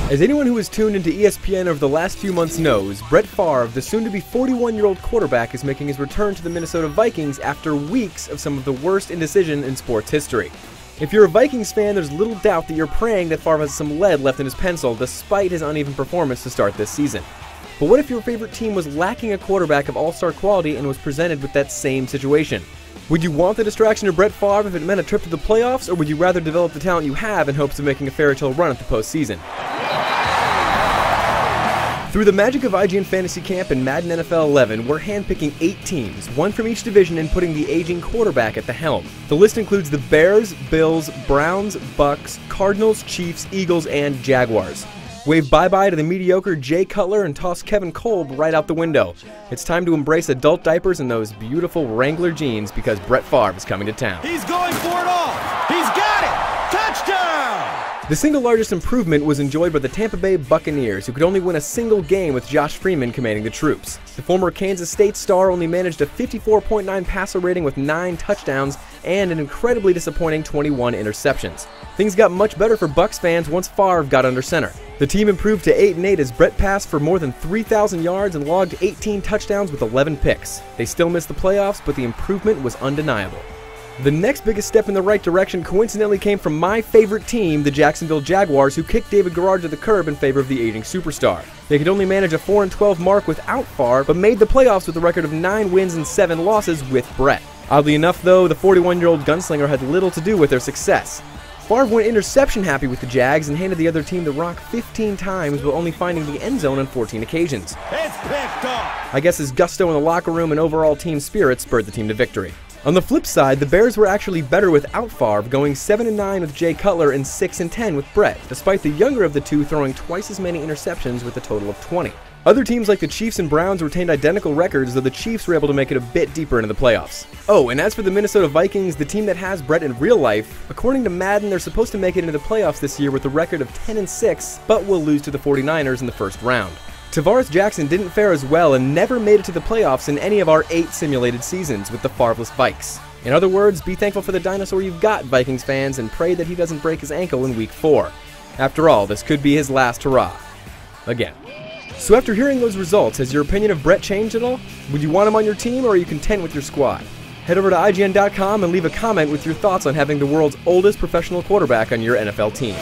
As anyone who has tuned into ESPN over the last few months knows, Brett Favre, the soon-to-be 41-year-old quarterback, is making his return to the Minnesota Vikings after weeks of some of the worst indecision in sports history. If you're a Vikings fan, there's little doubt that you're praying that Favre has some lead left in his pencil despite his uneven performance to start this season. But what if your favorite team was lacking a quarterback of all-star quality and was presented with that same situation? Would you want the distraction of Brett Favre if it meant a trip to the playoffs, or would you rather develop the talent you have in hopes of making a fairy-tale run at the postseason? Through the magic of IGN Fantasy Camp and Madden NFL 11, we're handpicking 8 teams, one from each division, and putting the aging quarterback at the helm. The list includes the Bears, Bills, Browns, Bucks, Cardinals, Chiefs, Eagles, and Jaguars. Wave bye-bye to the mediocre Jay Cutler and toss Kevin Kolb right out the window. It's time to embrace adult diapers and those beautiful Wrangler jeans because Brett Favre is coming to town. He's going for it all! He's got it! Touchdown! The single largest improvement was enjoyed by the Tampa Bay Buccaneers, who could only win a single game with Josh Freeman commanding the troops. The former Kansas State star only managed a 54.9 passer rating with 9 touchdowns and an incredibly disappointing 21 interceptions. Things got much better for Bucs fans once Favre got under center. The team improved to 8-8 as Brett passed for more than 3,000 yards and logged 18 touchdowns with 11 picks. They still missed the playoffs, but the improvement was undeniable. The next biggest step in the right direction coincidentally came from my favorite team, the Jacksonville Jaguars, who kicked David Garrard to the curb in favor of the aging superstar. They could only manage a 4-12 mark without Favre, but made the playoffs with a record of 9 wins and 7 losses with Brett. Oddly enough, though, the 41-year-old gunslinger had little to do with their success. Favre went interception happy with the Jags and handed the other team the rock 15 times, but only finding the end zone on 14 occasions. It's picked off! I guess his gusto in the locker room and overall team spirit spurred the team to victory. On the flip side, the Bears were actually better without Favre, going 7-9 with Jay Cutler and 6-10 with Brett, despite the younger of the two throwing twice as many interceptions with a total of 20. Other teams like the Chiefs and Browns retained identical records, though the Chiefs were able to make it a bit deeper into the playoffs. Oh, and as for the Minnesota Vikings, the team that has Brett in real life, according to Madden, they're supposed to make it into the playoffs this year with a record of 10-6, but will lose to the 49ers in the first round. Tavares Jackson didn't fare as well and never made it to the playoffs in any of our 8 simulated seasons with the Favre-less Vikes. In other words, be thankful for the dinosaur you've got, Vikings fans, and pray that he doesn't break his ankle in Week 4. After all, this could be his last hurrah. Again. So after hearing those results, has your opinion of Brett changed at all? Would you want him on your team, or are you content with your squad? Head over to IGN.com and leave a comment with your thoughts on having the world's oldest professional quarterback on your NFL team.